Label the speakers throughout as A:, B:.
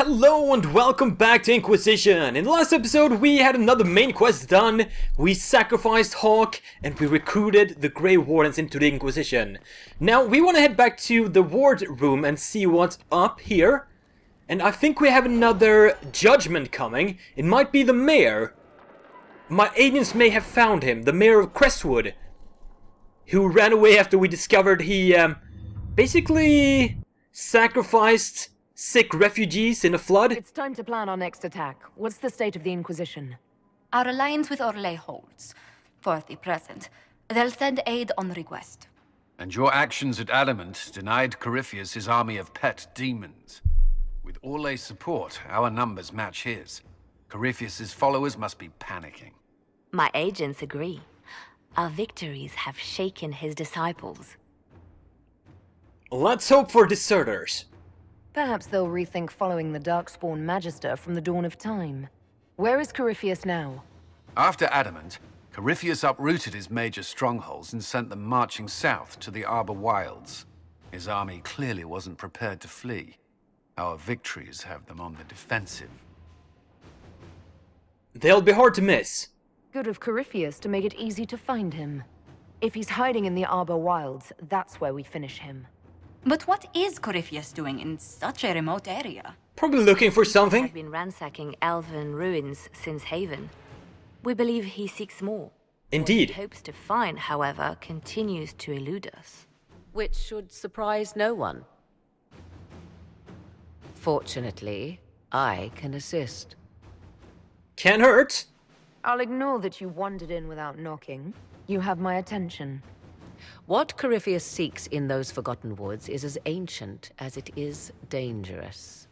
A: Hello and welcome back to Inquisition! In the last episode we had another main quest done, we sacrificed Hawk and we recruited the Grey Wardens into the Inquisition. Now we want to head back to the ward room and see what's up here. And I think we have another judgment coming. It might be the mayor. My agents may have found him, the mayor of Crestwood, who ran away after we discovered he basically sacrificed sick refugees in a flood.
B: It's time to plan our next attack. What's the state of the Inquisition?
C: Our alliance with Orlais holds, for the present. They'll send aid on request.
D: And your actions at Adamant denied Corypheus his army of pet demons. With Orlais' support, our numbers match his. Corypheus's followers must be panicking.
E: My agents agree. Our victories have shaken his disciples.
A: Let's hope for deserters.
B: Perhaps they'll rethink following the Darkspawn Magister from the dawn of time. Where is Corypheus now?
D: After Adamant, Corypheus uprooted his major strongholds and sent them marching south to the Arbor Wilds. His army clearly wasn't prepared to flee. Our victories have them on the defensive.
A: They'll be hard to miss.
B: Good of Corypheus to make it easy to find him. If he's hiding in the Arbor Wilds, that's where we finish him.
C: But what is Corypheus doing in such a remote area?
A: Probably looking for something.
E: I've been ransacking elven ruins since Haven. We believe he seeks more.
A: Indeed.
E: What he hopes to find, however, continues to elude us.
F: Which should surprise no one. Fortunately, I can assist.
A: Can't hurt.
B: I'll ignore that you wandered in without knocking. You have my attention.
F: What Corypheus seeks in those forgotten woods is as ancient as it is dangerous.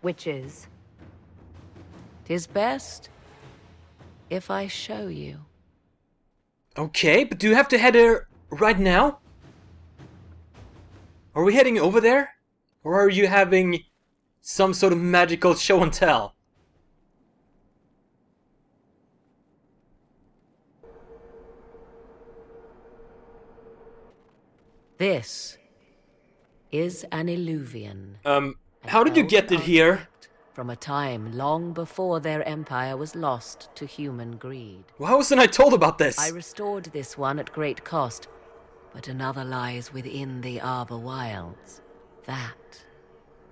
B: Which is?
F: 'Tis best if I show you.
A: Okay, but do you have to head there right now? Are we heading over there? Or are you having some sort of magical show and tell?
F: This is an alluvion.
A: How did you get it here?
F: From a time long before their empire was lost to human greed.
A: Why wasn't I told about this?
F: I restored this one at great cost, but another lies within the Arbor Wilds. That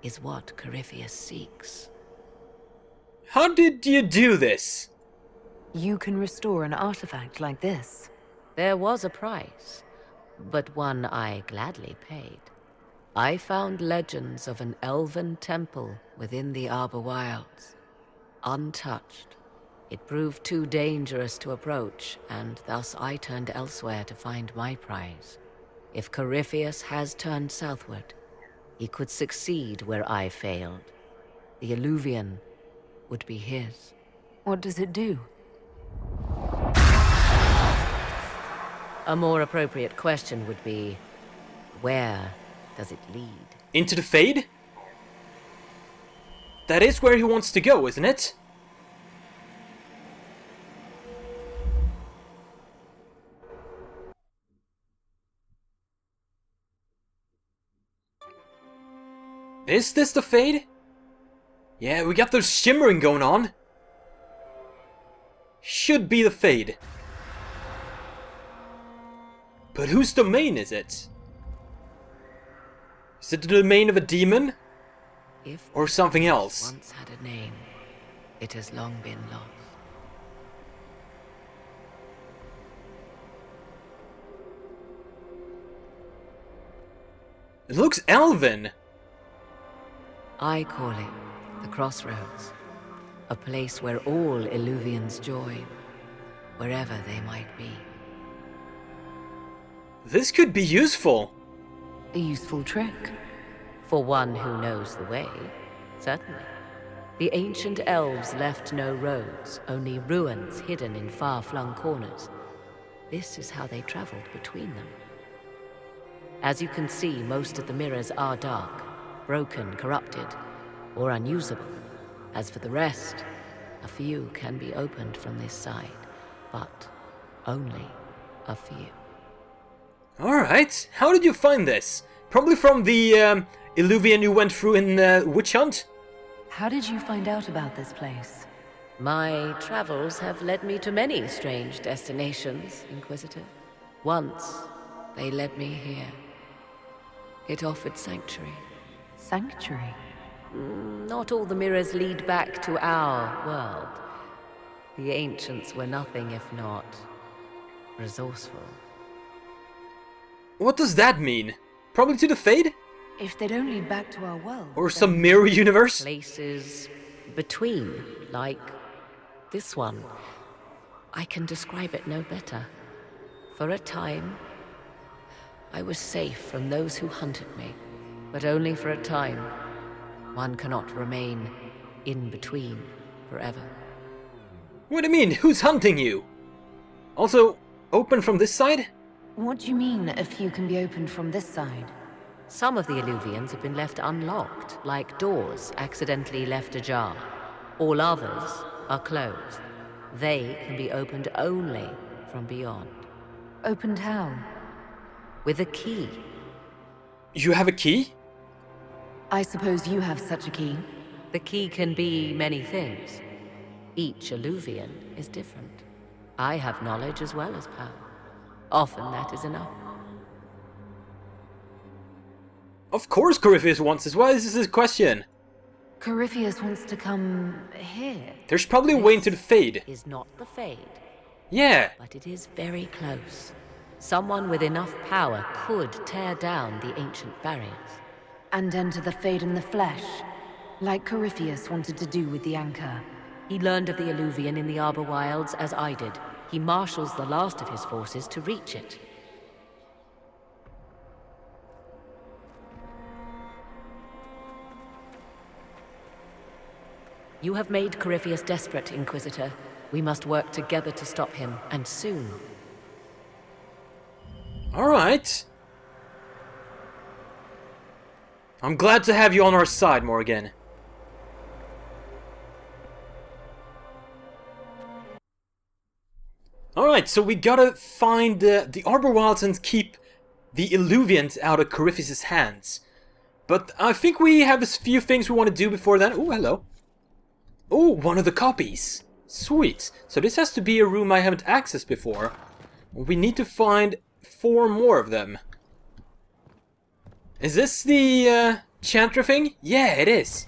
F: is what Corypheus seeks.
A: How did you do this?
B: You can restore an artifact like this.
F: There was a price, but one I gladly paid. I found legends of an elven temple within the Arbor Wilds. Untouched. It proved too dangerous to approach, and thus I turned elsewhere to find my prize. If Corypheus has turned southward, he could succeed where I failed. The alluvion would be his.
B: What does it do?
F: A more appropriate question would be, where does it lead?
A: Into the Fade? That is where he wants to go, isn't it? Is this the Fade? Yeah, we got the shimmering going on. Should be the Fade. But whose domain is it? Is it the domain of a demon? Or something else?
F: Once had a name, it has long been lost.
A: It looks elven.
F: I call it the Crossroads, a place where all Eluvians join, wherever they might be.
A: This could be useful.
B: A useful trick.
F: For one who knows the way, certainly. The ancient elves left no roads, only ruins hidden in far-flung corners. This is how they traveled between them. As you can see, most of the mirrors are dark, broken, corrupted, or unusable. As for the rest, a few can be opened from this side, but only a few.
A: Alright, how did you find this? Probably from the Eluvian you went through in Witch Hunt?
B: How did you find out about this place?
F: My travels have led me to many strange destinations, Inquisitor. Once, they led me here. It offered sanctuary.
B: Sanctuary?
F: Not all the mirrors lead back to our world. The ancients were nothing if not resourceful.
A: What does that mean? Probably to the Fade?
B: If they don't lead back to our world...
A: Or some mirror universe?
F: Places between, like this one. I can describe it no better. For a time, I was safe from those who hunted me, but only for a time. One cannot remain in between forever.
A: What do you mean? Who's hunting you? Also, open from this side?
B: What do you mean, a few can be opened from this side?
F: Some of the alluvians have been left unlocked, like doors accidentally left ajar. All others are closed. They can be opened only from beyond.
B: Opened how?
F: With a key.
A: You have a key?
B: I suppose you have such a key.
F: The key can be many things. Each alluvian is different. I have knowledge as well as power. Often that is enough.
A: Of course Corypheus wants this. Why is this a question?
B: Corypheus wants to come here.
A: There's probably a way into the Fade.
F: Is not the Fade.
A: Yeah.
F: But it is very close. Someone with enough power could tear down the ancient barriers.
B: And enter the Fade in the flesh, like Corypheus wanted to do with the Anchor.
F: He learned of the alluvion in the Arbor Wilds as I did. He marshals the last of his forces to reach it. You have made Corypheus desperate, Inquisitor. We must work together to stop him, and soon.
A: Alright. I'm glad to have you on our side, Morgan. Alright, so we gotta find the Arbor Wilds and keep the Eluvians out of Corypheus' hands. But I think we have a few things we want to do before then. Oh, hello. Oh, one of the copies. Sweet. So this has to be a room I haven't accessed before. We need to find 4 more of them. Is this the Chantra thing? Yeah, it is.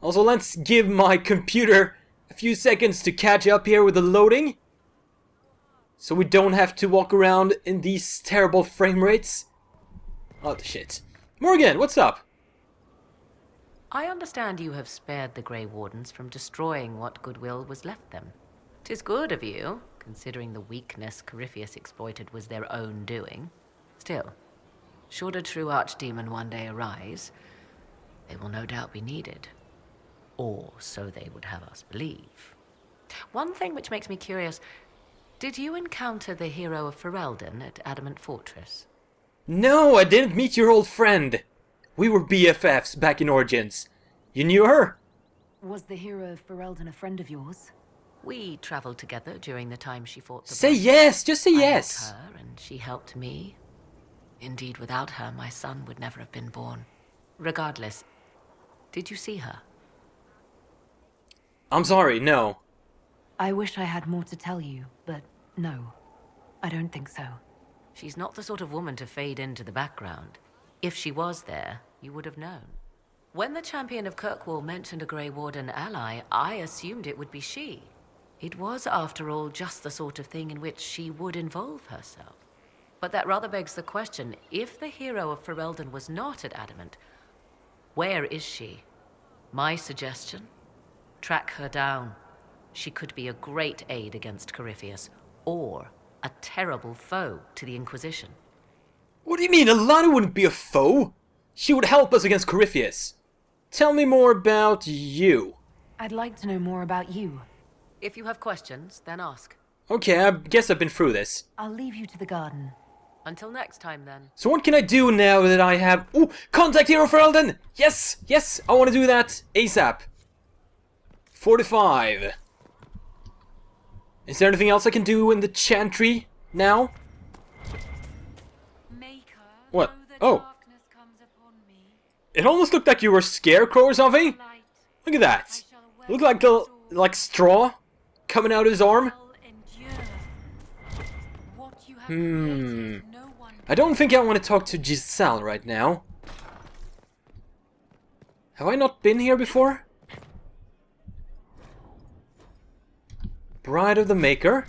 A: Also, let's give my computer a few seconds to catch up here with the loading. So we don't have to walk around in these terrible frame rates. Oh, shit. Morgan, what's up?
F: I understand you have spared the Grey Wardens from destroying what goodwill was left them. 'Tis good of you, considering the weakness Corypheus exploited was their own doing. Still, should a true archdemon one day arise, they will no doubt be needed. Or so they would have us believe. One thing which makes me curious, did you encounter the hero of Ferelden at Adamant Fortress?
A: No, I didn't meet your old friend. We were BFFs back in Origins. You knew her?
B: Was the hero of Ferelden a friend of yours?
F: We traveled together during the time she fought the
A: Say
F: Blood.
A: yes, just say
F: I
A: yes.
F: helped her and she helped me. Indeed, without her, my son would never have been born. Regardless, did you see her?
A: I'm sorry, no.
B: I wish I had more to tell you, but no. I don't think so.
F: She's not the sort of woman to fade into the background. If she was there, you would have known. When the champion of Kirkwall mentioned a Grey Warden ally, I assumed it would be she. It was, after all, just the sort of thing in which she would involve herself. But that rather begs the question, if the hero of Ferelden was not at Adamant, where is she? My suggestion? Track her down. She could be a great aid against Corypheus, or a terrible foe to the Inquisition.
A: What do you mean? Alana wouldn't be a foe? She would help us against Corypheus. Tell me more about you.
B: I'd like to know more about you.
F: If you have questions, then ask.
A: Okay, I guess I've been through this.
B: I'll leave you to the garden.
F: Until next time, then.
A: So what can I do now that I have... Ooh, contact hero for Elden! Yes, yes, I want to do that ASAP. 45. Is there anything else I can do in the chantry now? What? Oh. It almost looked like you were scarecrow or something. Look at that. Look like a straw coming out of his arm. I don't think I want to talk to Giselle right now. Have I not been here before? Bride of the Maker.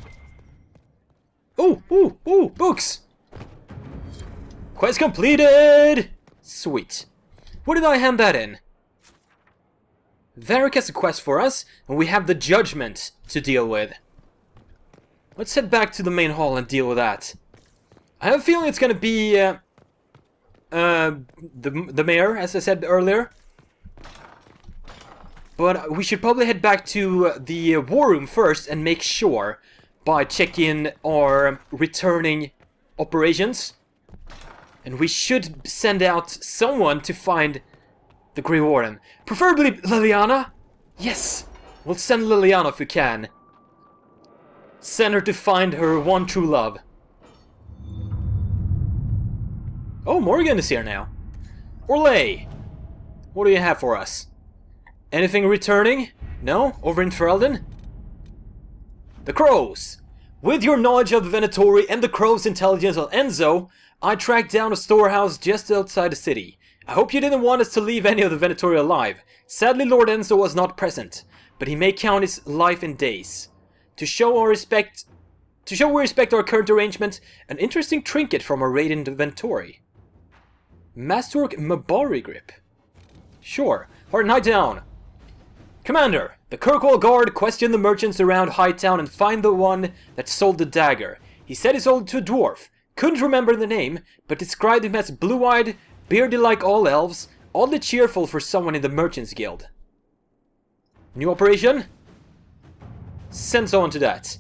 A: Oh, ooh, ooh, books! Quest completed! Sweet. What did I hand that in? Varric has a quest for us, and we have the Judgment to deal with. Let's head back to the main hall and deal with that. I have a feeling it's gonna be the mayor, as I said earlier. But we should probably head back to the war room first and make sure by checking our returning operations. And we should send out someone to find the Grey Warden. Preferably Liliana. Yes, we'll send Liliana if we can. Send her to find her one true love. Oh, Morgan is here now. Orlais, what do you have for us? Anything returning? No? Over in Ferelden? The Crows. With your knowledge of the Venatori and the Crows' intelligence on Enzo, I tracked down a storehouse just outside the city. I hope you didn't want us to leave any of the Venatori alive. Sadly, Lord Enzo was not present, but he may count his life in days. To show we respect our current arrangement, an interesting trinket from our raid in the Venatori. Masterwork Mabari grip. Sure. Hard night down. Commander, the Kirkwall Guard questioned the merchants around Hightown and find the one that sold the dagger. He said he sold it to a dwarf. Couldn't remember the name, but described him as blue-eyed, beardy like all elves, oddly cheerful for someone in the Merchants Guild. New operation? Send someone to that.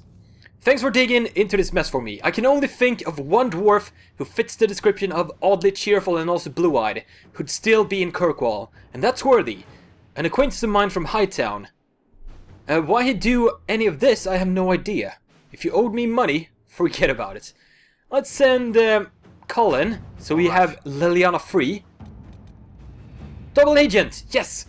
A: Thanks for digging into this mess for me. I can only think of one dwarf who fits the description of oddly cheerful and also blue-eyed, who'd still be in Kirkwall, and that's worthy. An acquaintance of mine from Hightown. Why he'd do any of this, I have no idea. If you owed me money, forget about it. Let's send Colin, so we have Liliana free. Double agent, yes!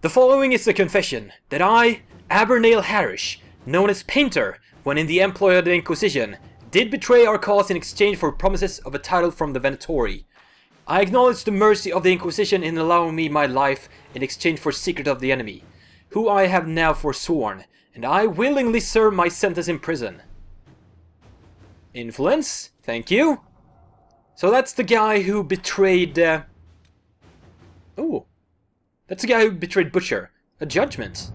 A: The following is a confession that I, Abernail Harish, known as Painter, when in the employ of the Inquisition, did betray our cause in exchange for promises of a title from the Venatori. I acknowledge the mercy of the Inquisition in allowing me my life in exchange for secret of the enemy, who I have now forsworn, and I willingly serve my sentence in prison. Influence, thank you. So that's the guy who betrayed... Oh, that's the guy who betrayed Butcher. A judgment.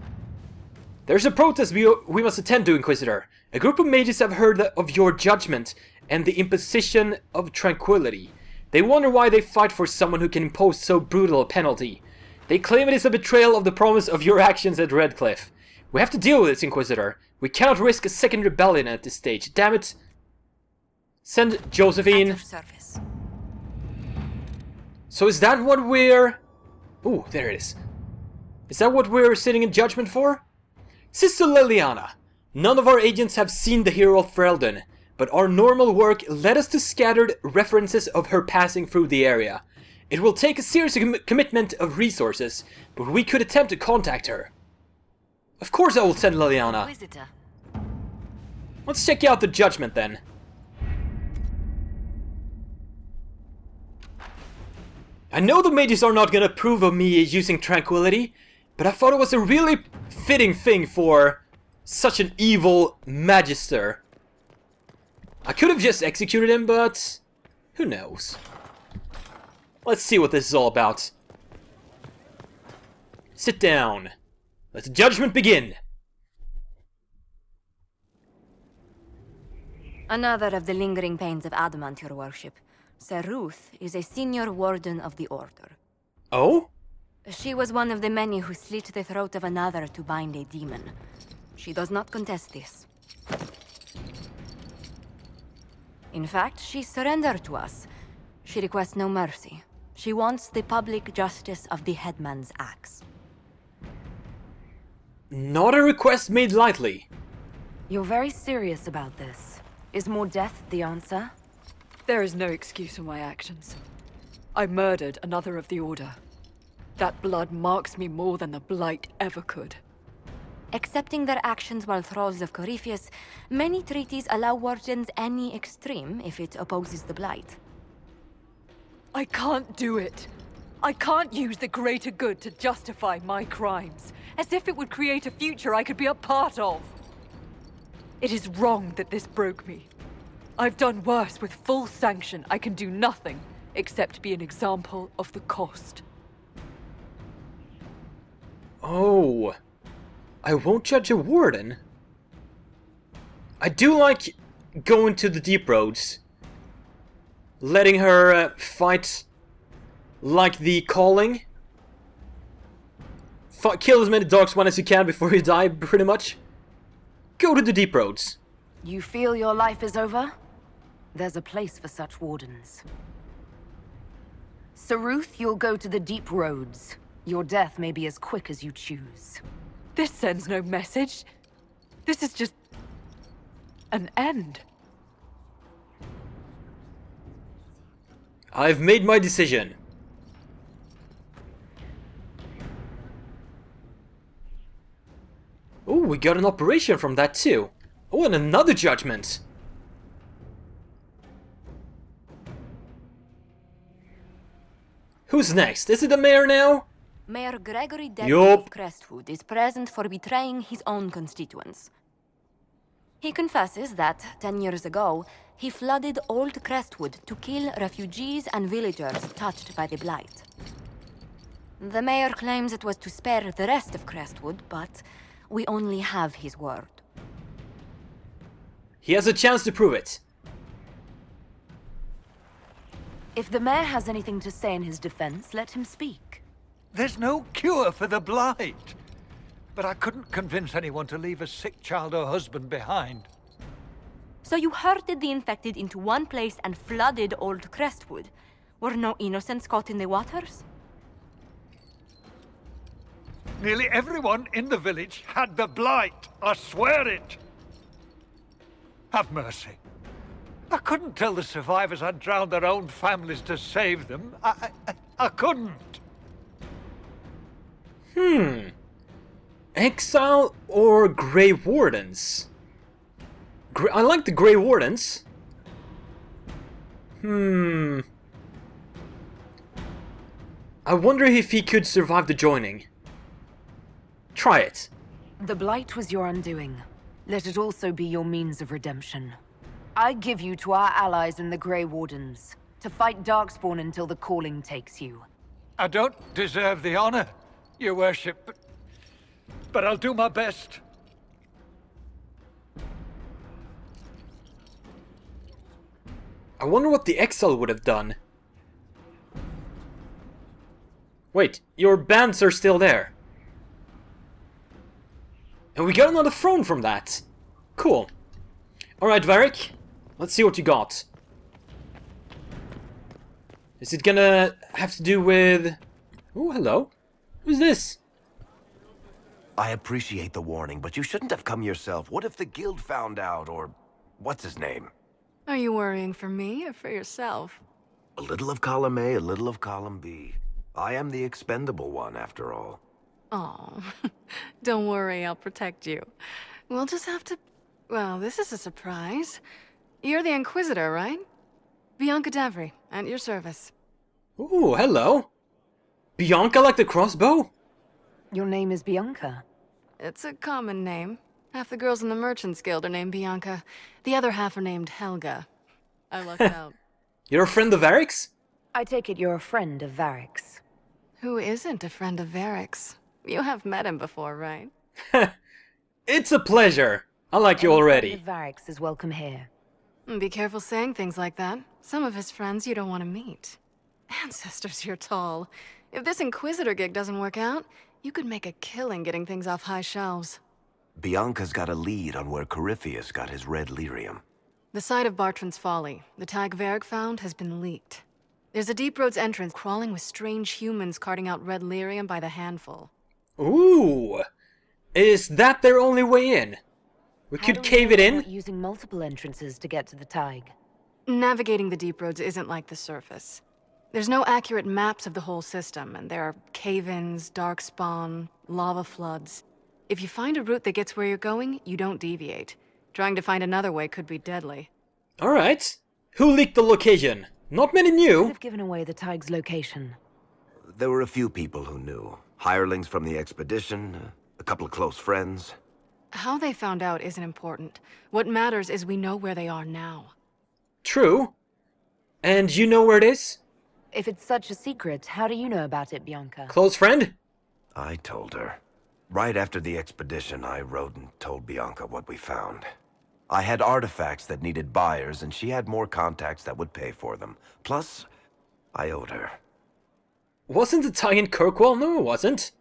A: There's a protest we must attend to, Inquisitor. A group of mages have heard of your judgment and the imposition of tranquility. They wonder why they fight for someone who can impose so brutal a penalty. They claim it is a betrayal of the promise of your actions at Redcliffe. We have to deal with this, Inquisitor. We cannot risk a second rebellion at this stage. Damn it. Send Josephine. So is that what we're... Ooh, there it is. Is that what we're sitting in judgment for? Sister Liliana, none of our agents have seen the hero of Ferelden, but our normal work led us to scattered references of her passing through the area. It will take a serious commitment of resources, but we could attempt to contact her. Of course I will send Liliana.
E: Inquisitor.
A: Let's check out the judgment then. I know the mages are not gonna approve of me using tranquility, but I thought it was a really fitting thing for such an evil magister. I could have just executed him, but who knows. Let's see what this is all about. Sit down. Let the judgment begin.
C: Another of the lingering pains of adamant, your worship. Sir Ruth is a senior warden of the Order.
A: Oh?
C: She was one of the many who slit the throat of another to bind a demon. She does not contest this. In fact, she surrendered to us. She requests no mercy. She wants the public justice of the headman's axe.
A: Not a request made lightly.
B: You're very serious about this. Is more death the answer?
G: There is no excuse for my actions. I murdered another of the Order. That blood marks me more than the Blight ever could.
C: Accepting their actions while thralls of Corypheus, many treaties allow wardens any extreme if it opposes the Blight.
G: I can't do it. I can't use the greater good to justify my crimes, as if it would create a future I could be a part of. It is wrong that this broke me. I've done worse with full sanction. I can do nothing except be an example of the cost.
A: Oh, I won't judge a warden. I do like going to the deep roads, letting her fight like the calling. Kill as many darkspawn as you can before you die, pretty much. Go to the deep roads.
B: You feel your life is over? There's a place for such wardens. Saruth, you'll go to the deep roads. Your death may be as quick as you choose.
G: This sends no message. This is just an end.
A: I've made my decision. Oh, we got an operation from that too. Oh, and another judgment. Who's next? Is it the mayor now?
C: Mayor Gregory Deadwood
A: Yup.
C: of Crestwood is present for betraying his own constituents. He confesses that, 10 years ago, he flooded Old Crestwood to kill refugees and villagers touched by the Blight. The mayor claims it was to spare the rest of Crestwood, but we only have his word.
A: He has a chance to prove it.
B: If the mayor has anything to say in his defense, let him speak.
H: There's no cure for the Blight. But I couldn't convince anyone to leave a sick child or husband behind.
C: So you herded the infected into one place and flooded Old Crestwood. Were no innocents caught in the waters?
H: Nearly everyone in the village had the Blight. I swear it. Have mercy. I couldn't tell the survivors I'd drowned their own families to save them. I couldn't.
A: Exile or Grey Wardens? I like the Grey Wardens. I wonder if he could survive the joining. Try it.
B: The Blight was your undoing. Let it also be your means of redemption. I give you to our allies in the Grey Wardens, to fight Darkspawn until the calling takes you.
H: I don't deserve the honor, your worship, but I'll do my best.
A: I wonder what the Exile would have done. Wait, your bands are still there. And we got another throne from that. Cool. Alright, Varric. Let's see what you got. Is it gonna have to do with... Oh, hello. Who's this?
I: I appreciate the warning, but you shouldn't have come yourself. What if the guild found out, or... what's his name?
J: Are you worrying for me or for yourself?
I: A little of column A, a little of column B. I am the expendable one, after all.
J: Oh, don't worry, I'll protect you. We'll just have to... Well, this is a surprise. You're the Inquisitor, right? Bianca Davry, at your service.
A: Ooh, hello. Bianca like the crossbow?
B: Your name is Bianca.
J: It's a common name. Half the girls in the Merchants Guild are named Bianca. The other half are named Helga. I lucked out.
A: You're a friend of Varric's?
B: I take it you're a friend of Varric's.
J: Who isn't a friend of Varric's? You have met him before, right?
A: It's a pleasure. I like you already.
B: Any friend of Varric's is welcome here.
J: Be careful saying things like that. Some of his friends you don't want to meet. Ancestors, you're tall. If this Inquisitor gig doesn't work out, you could make a killing getting things off high shelves.
I: Bianca's got a lead on where Corypheus got his red lyrium.
J: The site of Bartran's Folly, the tag Varric found, has been leaked. There's a deep roads entrance crawling with strange humans carting out red lyrium by the handful.
A: Ooh! Is that their only way in? We could cave it in?
B: Using multiple entrances to get to the Tig.
J: Navigating the deep roads isn't like the surface. There's no accurate maps of the whole system, and there are cave-ins, darkspawn, lava floods. If you find a route that gets where you're going, you don't deviate. Trying to find another way could be deadly.
A: Alright. Who leaked the location? Not many
B: Could
A: knew.
B: have given away the Tig's location.
I: There were a few people who knew. Hirelings from the expedition, a couple of close friends.
J: How they found out isn't important. What matters is we know where they are now.
A: True. And you know where it is?
B: If it's such a secret, how do you know about it, Bianca?
A: Close friend?
I: I told her. Right after the expedition, I wrote and told Bianca what we found. I had artifacts that needed buyers, and she had more contacts that would pay for them. Plus, I owed her.
A: Wasn't the tie in Kirkwall? No, it wasn't.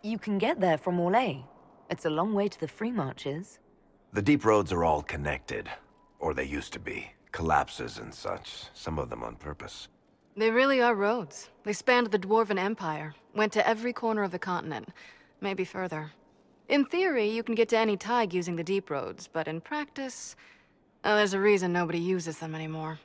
B: You can get there from Orlais. It's a long way to the free marches.
I: The deep roads are all connected. Or they used to be. Collapses and such. Some of them on purpose.
J: They really are roads. They spanned the Dwarven Empire, went to every corner of the continent, maybe further. In theory, you can get to any Tig using the deep roads, but in practice, there's a reason nobody uses them anymore.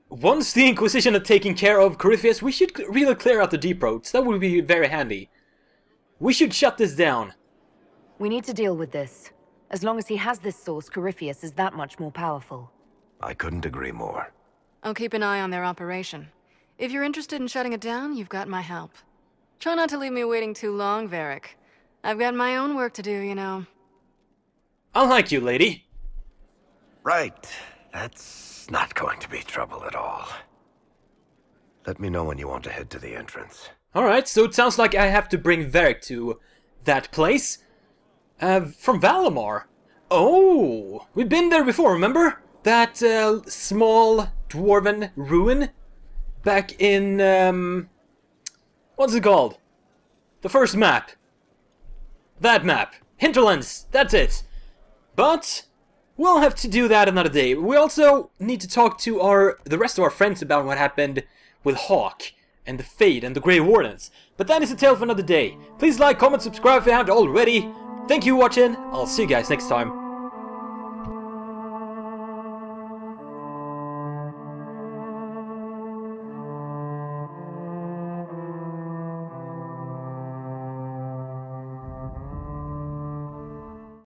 A: Once the Inquisition had taken care of Corypheus, we should really clear out the deep roads. That would be very handy. We should shut this down.
B: We need to deal with this. As long as he has this source, Corypheus is that much more powerful.
I: I couldn't agree more.
J: I'll keep an eye on their operation. If you're interested in shutting it down, you've got my help. Try not to leave me waiting too long, Varric. I've got my own work to do, you know.
A: Unlike you, lady.
I: Right. That's not going to be trouble at all. Let me know when you want to head to the entrance.
A: Alright, so it sounds like I have to bring Varric to that place. From Valimar. Oh, we've been there before, remember? That small dwarven ruin back in, what's it called? The first map. That map. Hinterlands, that's it. But we'll have to do that another day. We also need to talk to the rest of our friends about what happened with Hawk and the Fade and the Grey Wardens. But that is a tale for another day. Please like, comment, subscribe if you haven't already. Thank you for watching. I'll see you guys next time.